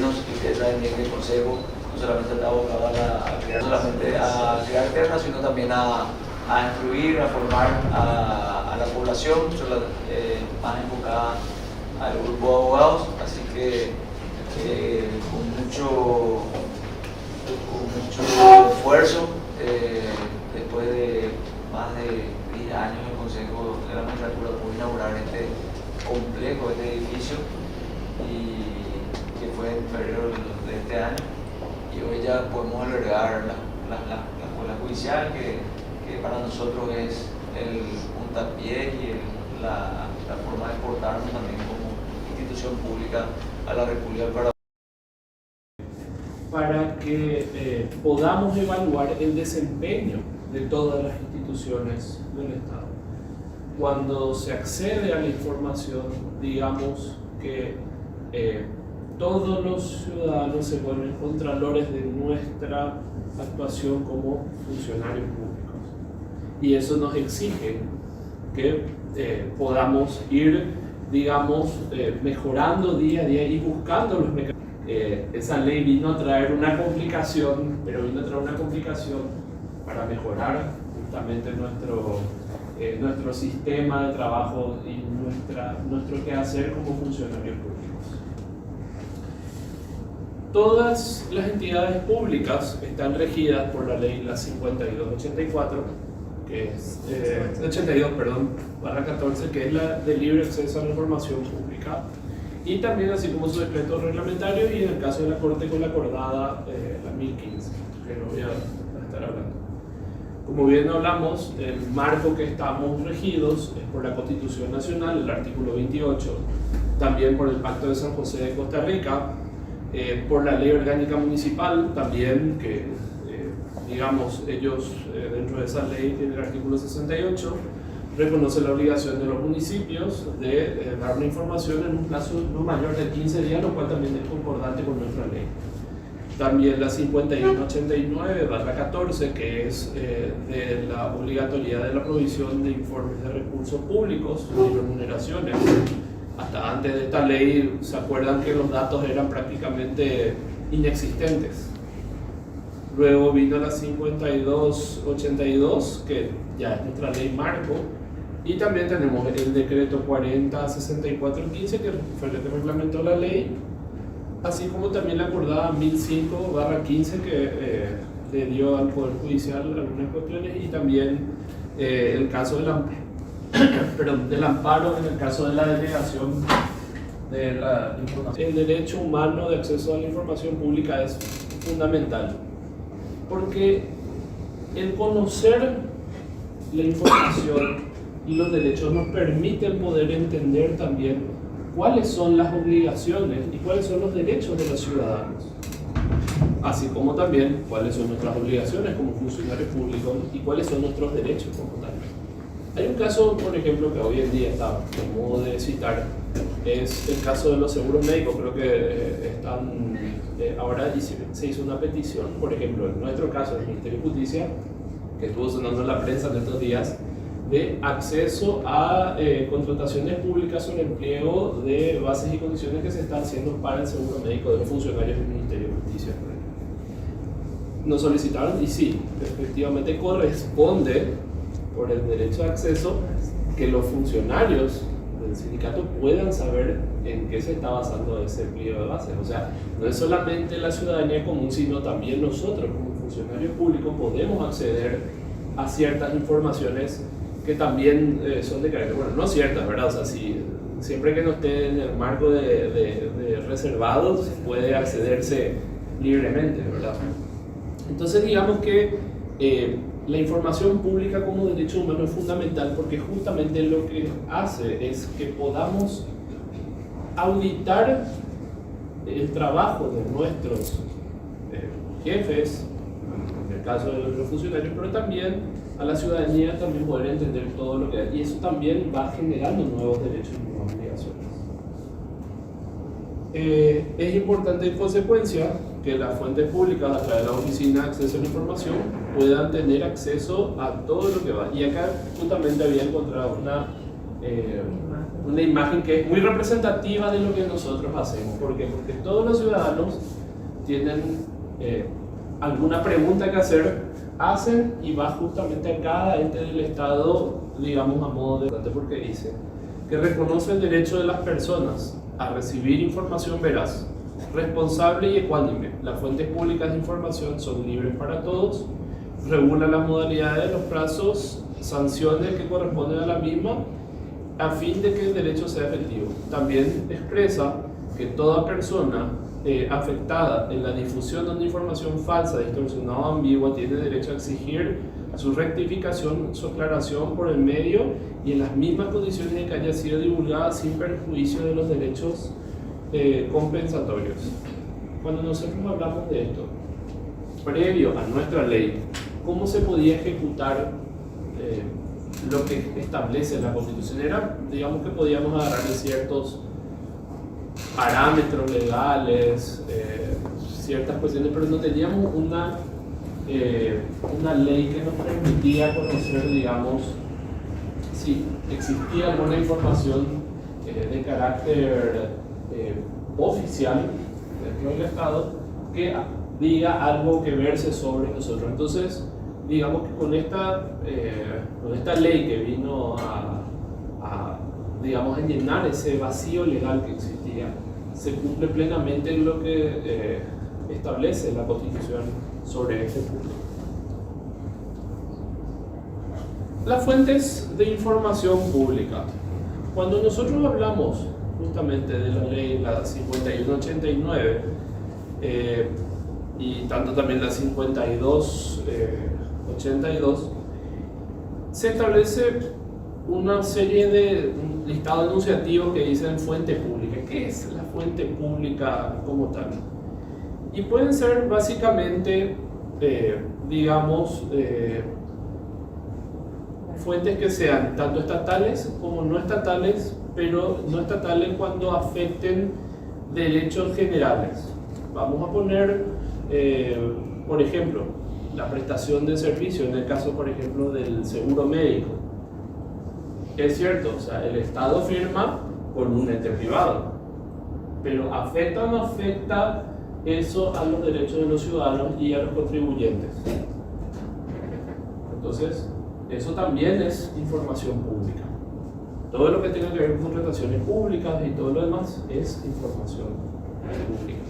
plenos que traen el Consejo no solamente está abocado a crear ternas, sino también a instruir, a formar a la población, más enfocada al grupo de abogados, así que con mucho esfuerzo, después de más de 10 años el Consejo de la Magistratura pudo inaugurar este complejo, este edificio, y que fue en febrero de este año, y hoy ya podemos albergar la escuela judicial, que para nosotros es el puntapié y la forma de portarnos también como institución pública a la República del Paraguay. Para que podamos evaluar el desempeño de todas las instituciones del Estado. Cuando se accede a la información, digamos que todos los ciudadanos se vuelven contralores de nuestra actuación como funcionarios públicos. Y eso nos exige que podamos ir, digamos, mejorando día a día y buscando los mecanismos. Esa ley vino a traer una complicación, pero vino a traer una complicación para mejorar justamente nuestro sistema de trabajo y nuestro quehacer como funcionarios públicos. Todas las entidades públicas están regidas por la ley 5284, que es 82/14, que es la de libre acceso a la información pública, y también así como su decreto reglamentario, y en el caso de la Corte con la acordada la 1015, que no voy a estar hablando. Como bien hablamos, el marco que estamos regidos es por la Constitución Nacional, el artículo 28, también por el Pacto de San José de Costa Rica, por la Ley Orgánica Municipal también, que digamos ellos dentro de esa ley, en el artículo 68, reconoce la obligación de los municipios de dar una información en un plazo no mayor de 15 días, lo cual también es concordante con nuestra ley. También la 5189/14, que es de la obligatoriedad de la provisión de informes de recursos públicos y remuneraciones. Hasta antes de esta ley, ¿se acuerdan que los datos eran prácticamente inexistentes? Luego vino la 5282, que ya es nuestra ley marco, y también tenemos el decreto 406415, que fue el que reglamentó la ley, así como también la acordada 1005/15, que le dio al Poder Judicial algunas cuestiones, y también el caso del amparo en el caso de la delegación de la información. El derecho humano de acceso a la información pública es fundamental, porque el conocer la información y los derechos nos permiten poder entender también cuáles son las obligaciones y cuáles son los derechos de los ciudadanos, así como también cuáles son nuestras obligaciones como funcionarios públicos y cuáles son nuestros derechos como tal. Hay un caso, por ejemplo, que hoy en día está de modo de citar, es el caso de los seguros médicos. Creo que ahora se hizo una petición, por ejemplo, en nuestro caso, el Ministerio de Justicia, que estuvo sonando en la prensa en estos días, de acceso a contrataciones públicas sobre empleo de bases y condiciones que se están haciendo para el seguro médico de los funcionarios del Ministerio de Justicia. Nos solicitaron, y sí, efectivamente corresponde por el derecho de acceso que los funcionarios del sindicato puedan saber en qué se está basando ese pliego de bases. O sea, no es solamente la ciudadanía común, sino también nosotros como funcionarios públicos podemos acceder a ciertas informaciones que también son de carácter, bueno, no ciertas, ¿verdad? O sea, siempre que no esté en el marco de reservados, puede accederse libremente, ¿verdad? Entonces, digamos que la información pública como derecho humano es fundamental, porque justamente lo que hace es que podamos auditar el trabajo de nuestros jefes, en el caso de nuestros funcionarios, pero también a la ciudadanía también poder entender todo lo que hay, y eso también va generando nuevos derechos y nuevas obligaciones. Es importante en consecuencia que las fuentes públicas a través de la Oficina de Acceso a la Información puedan tener acceso a todo lo que va. Y acá justamente había encontrado una imagen que es muy representativa de lo que nosotros hacemos. ¿Por qué? Porque todos los ciudadanos tienen alguna pregunta que hacer, hacen y va justamente a cada ente del Estado, digamos, a modo de... Porque dice que reconoce el derecho de las personas a recibir información veraz, responsable y ecuánime. Las fuentes públicas de información son libres para todos, regula las modalidades de los plazos, sanciones que corresponden a la misma, a fin de que el derecho sea efectivo. También expresa que toda persona afectada en la difusión de una información falsa, distorsionada o ambigua tiene derecho a exigir su rectificación, su aclaración por el medio y en las mismas condiciones de que haya sido divulgada sin perjuicio de los derechos compensatorios. Cuando nosotros hablamos de esto, previo a nuestra ley, ¿cómo se podía ejecutar lo que establece la Constitución? Era, digamos que podíamos agarrar de ciertos parámetros legales, ciertas cuestiones, pero no teníamos una ley que nos permitía conocer, digamos, si existía alguna información de carácter oficial dentro del Estado que diga algo que verse sobre nosotros. Entonces, digamos que con esta ley que vino digamos, a llenar ese vacío legal que existía, se cumple plenamente lo que establece la Constitución sobre este punto. Las fuentes de información pública. Cuando nosotros hablamos justamente de la ley, la 5189, y tanto también la 5282, se establece una serie de listados enunciativos que dicen fuente pública. ¿Qué es la fuente pública como tal? Y pueden ser básicamente, digamos, fuentes que sean tanto estatales como no estatales, pero no estatales cuando afecten derechos generales. Vamos a poner, por ejemplo, la prestación de servicio, en el caso, por ejemplo, del seguro médico. Es cierto, o sea, el Estado firma con un ente privado, pero ¿afecta o no afecta eso a los derechos de los ciudadanos y a los contribuyentes? Entonces, eso también es información pública. Todo lo que tenga que ver con contrataciones públicas y todo lo demás es información pública.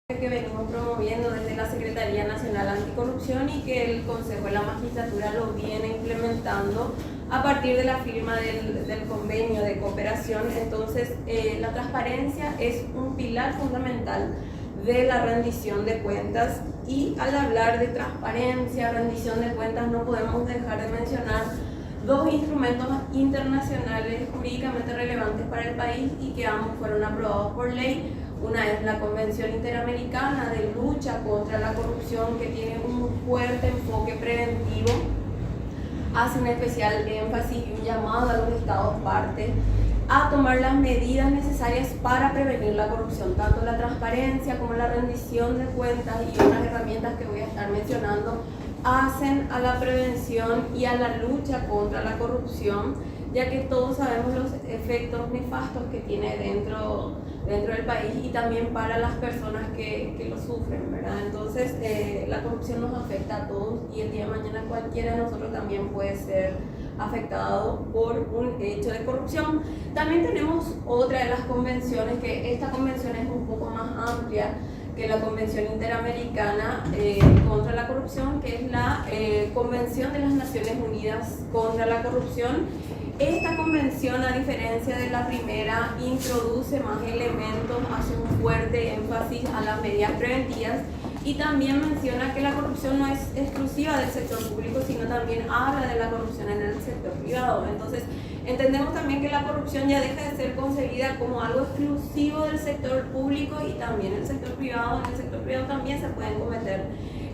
Que venimos promoviendo desde la Secretaría Nacional Anticorrupción y que el Consejo de la Magistratura lo viene implementando a partir de la firma del convenio de cooperación. Entonces, la transparencia es un pilar fundamental de la rendición de cuentas, y al hablar de transparencia, rendición de cuentas, no podemos dejar de mencionar dos instrumentos internacionales jurídicamente relevantes para el país y que ambos fueron aprobados por ley. Una es la Convención Interamericana de Lucha contra la Corrupción, que tiene un fuerte enfoque preventivo, hace un especial énfasis y un llamado a los estados partes a tomar las medidas necesarias para prevenir la corrupción. Tanto la transparencia como la rendición de cuentas y otras herramientas que voy a estar mencionando hacen a la prevención y a la lucha contra la corrupción, ya que todos sabemos los efectos nefastos que tiene dentro del país y también para las personas que lo sufren, ¿verdad? Entonces, la corrupción nos afecta a todos y el día de mañana cualquiera de nosotros también puede ser afectado por un hecho de corrupción. También tenemos otra de las convenciones, que esta convención es un poco más amplia que la Convención Interamericana contra la Corrupción, que es la Convención de las Naciones Unidas contra la Corrupción. Esta convención, a diferencia de la primera, introduce más elementos, hace un fuerte énfasis a las medidas preventivas y también menciona que la corrupción no es exclusiva del sector público, sino también habla de la corrupción en el sector privado. Entonces, entendemos también que la corrupción ya deja de ser concebida como algo exclusivo del sector público y también el sector privado. En el sector privado también se pueden cometer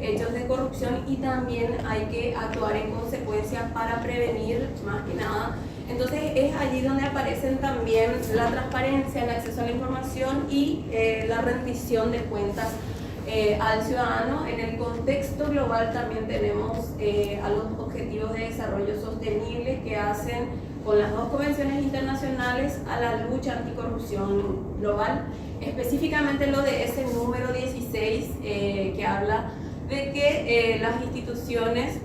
hechos de corrupción y también hay que actuar en consecuencia para prevenir, más que nada. Entonces es allí donde aparecen también la transparencia, el acceso a la información y la rendición de cuentas al ciudadano. En el contexto global también tenemos a los objetivos de desarrollo sostenible, que hacen con las dos convenciones internacionales a la lucha anticorrupción global, específicamente lo de ese número 16 que habla de que las instituciones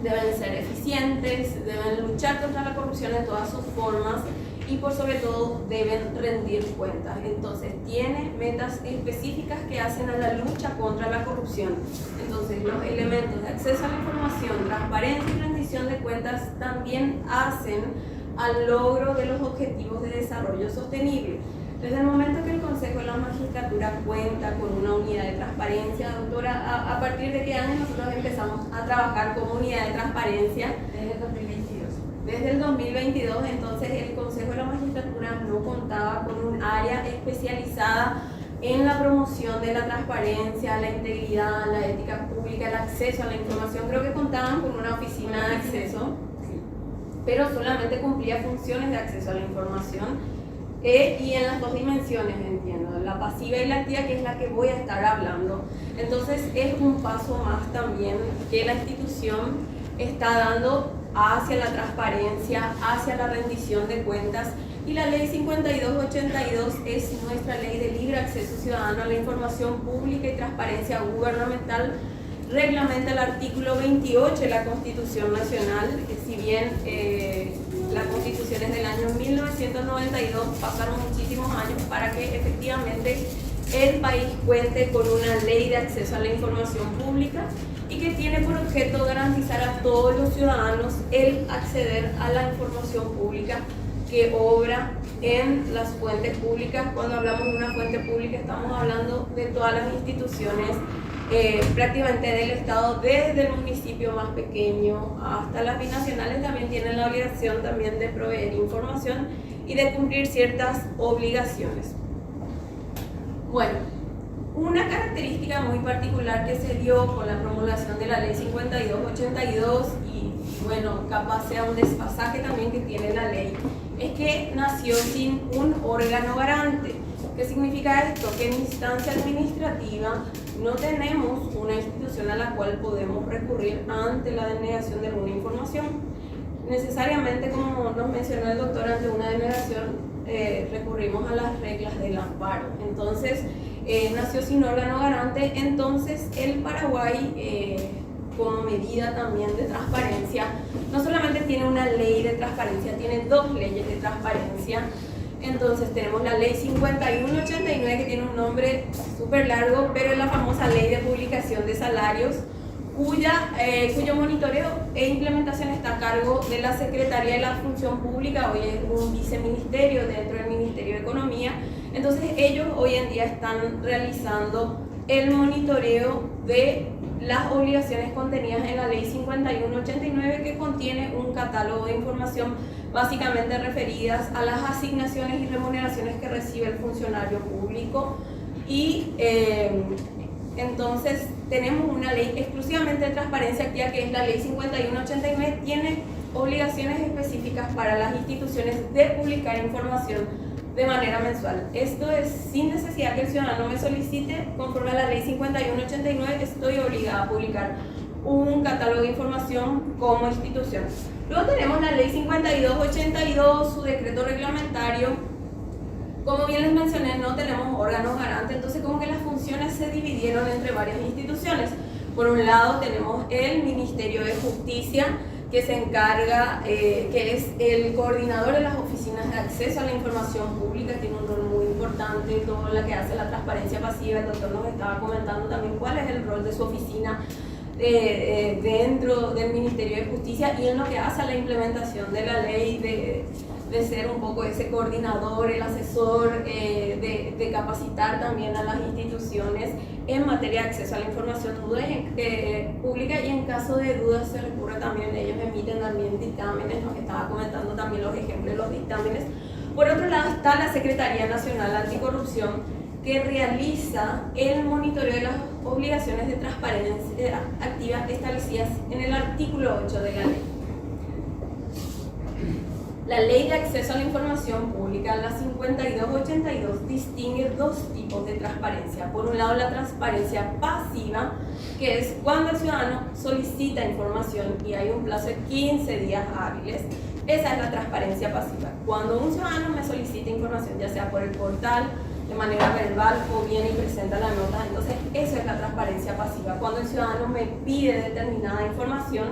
deben ser eficientes, deben luchar contra la corrupción en todas sus formas y por sobre todo deben rendir cuentas. Entonces tiene metas específicas que hacen a la lucha contra la corrupción. Entonces los elementos de acceso a la información, transparencia y rendición de cuentas también hacen al logro de los objetivos de desarrollo sostenible. Desde el momento que el Consejo de la Magistratura cuenta con una unidad de transparencia, doctora, ¿a partir de qué año nosotros empezamos a trabajar como unidad de transparencia? Desde el 2022. Desde el 2022, entonces el Consejo de la Magistratura no contaba con un área especializada en la promoción de la transparencia, la integridad, la ética pública, el acceso a la información. Creo que contaban con una oficina de acceso, pero solamente cumplía funciones de acceso a la información. Y en las dos dimensiones, entiendo, la pasiva y la activa, que es la que voy a estar hablando. Entonces es un paso más también que la institución está dando hacia la transparencia, hacia la rendición de cuentas, y la ley 5282 es nuestra ley de libre acceso ciudadano a la información pública y transparencia gubernamental. Reglamenta el artículo 28 de la Constitución Nacional, que si bien la Constitución es del año 1992, pasaron muchísimos años para que efectivamente el país cuente con una ley de acceso a la información pública y que tiene por objeto garantizar a todos los ciudadanos el acceder a la información pública que obra en las fuentes públicas. Cuando hablamos de una fuente pública estamos hablando de todas las instituciones prácticamente del Estado, desde el municipio más pequeño hasta las binacionales. También tienen la obligación también de proveer información y de cumplir ciertas obligaciones. Bueno, una característica muy particular que se dio con la promulgación de la ley 5282 y bueno, capaz sea un desfasaje también que tiene la ley, es que nació sin un órgano garante. ¿Qué significa esto? Que en instancia administrativa no tenemos una institución a la cual podemos recurrir ante la denegación de alguna información. Necesariamente, como nos mencionó el doctor, ante una denegación recurrimos a las reglas del amparo. Entonces, nació sin órgano garante. Entonces, el Paraguay, como medida también de transparencia, no solamente tiene una ley de transparencia, tiene dos leyes de transparencia. Entonces tenemos la ley 5189, que tiene un nombre súper largo, pero es la famosa ley de publicación de salarios, cuyo monitoreo e implementación está a cargo de la Secretaría de la Función Pública. Hoy es un viceministerio dentro del Ministerio de Economía. Entonces ellos hoy en día están realizando el monitoreo de las obligaciones contenidas en la ley 5189, que contiene un catálogo de información básicamente referidas a las asignaciones y remuneraciones que recibe el funcionario público. Y entonces tenemos una ley exclusivamente de transparencia activa, que es la ley 5189, tiene obligaciones específicas para las instituciones de publicar información de manera mensual. Esto es sin necesidad que el ciudadano me solicite. Conforme a la ley 5189 estoy obligada a publicar un catálogo de información como institución. Luego tenemos la ley 5282, su decreto reglamentario. Como bien les mencioné, no tenemos órganos garantes, entonces como que las funciones se dividieron entre varias instituciones. Por un lado tenemos el Ministerio de Justicia, que se encarga, que es el coordinador de las oficinas de acceso a la información pública, tiene un rol muy importante, todo lo que hace la transparencia pasiva. El doctor nos estaba comentando también cuál es el rol de su oficina dentro del Ministerio de Justicia y en lo que hace a la implementación de la ley, de ser un poco ese coordinador, el asesor, de capacitar también a las instituciones en materia de acceso a la información pública, y en caso de dudas se recurre también, ellos emiten también dictámenes, nos estaba comentando también los ejemplos de los dictámenes. Por otro lado está la Secretaría Nacional Anticorrupción, que realiza el monitoreo de las obligaciones de transparencia activa establecidas en el artículo 8 de la ley. La Ley de Acceso a la Información Pública, la 5282, distingue dos tipos de transparencia. Por un lado, la transparencia pasiva, que es cuando el ciudadano solicita información y hay un plazo de 15 días hábiles. Esa es la transparencia pasiva. Cuando un ciudadano me solicita información, ya sea por el portal, de manera verbal o viene y presenta la nota, entonces eso es la transparencia pasiva. Cuando el ciudadano me pide determinada información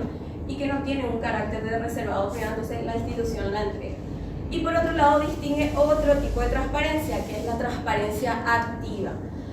y que no tiene un carácter de reservado, entonces la institución la entrega. Y por otro lado distingue otro tipo de transparencia, que es la transparencia activa.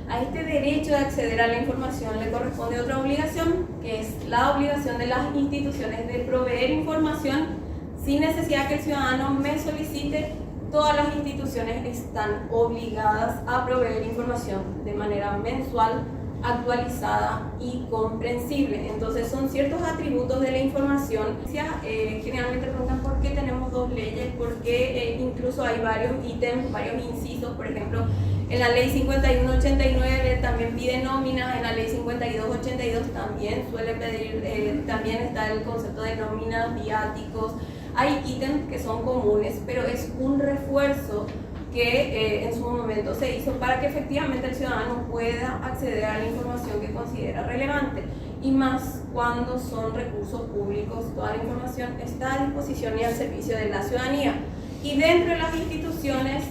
A este derecho de acceder a la información le corresponde otra obligación, que es la obligación de las instituciones de proveer información sin necesidad que el ciudadano me solicite. Todas las instituciones están obligadas a proveer información de manera mensual, actualizada y comprensible. Entonces son ciertos atributos de la información. Generalmente preguntan por qué tenemos dos leyes, porque incluso hay varios ítems, varios incisos. Por ejemplo, en la ley 5189 también pide nóminas, en la ley 5282 también suele pedir, también está el concepto de nóminas, viáticos. Hay ítems que son comunes, pero es un refuerzo que en su momento se hizo para que efectivamente el ciudadano pueda acceder a la información que considera relevante, y más cuando son recursos públicos. Toda la información está a disposición y al servicio de la ciudadanía, y dentro de las instituciones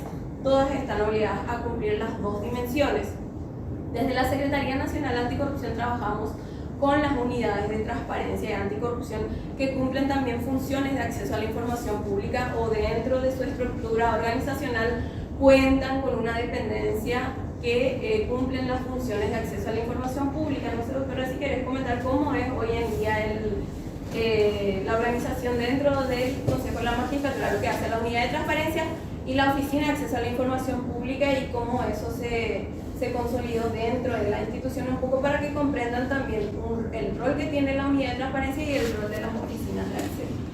todas están obligadas a cumplir las dos dimensiones. Desde la Secretaría Nacional Anticorrupción trabajamos con las unidades de transparencia y anticorrupción que cumplen también funciones de acceso a la información pública, o dentro de su estructura organizacional cuentan con una dependencia que cumplen las funciones de acceso a la información pública. No sé, doctora, si querés comentar cómo es hoy en día la organización dentro del Consejo de la Magistratura, lo que hace la unidad de transparencia y la Oficina de Acceso a la Información Pública, y cómo eso se consolidó dentro de la institución, un poco para que comprendan también el rol que tiene la unidad de transparencia y el rol de las oficinas de acceso.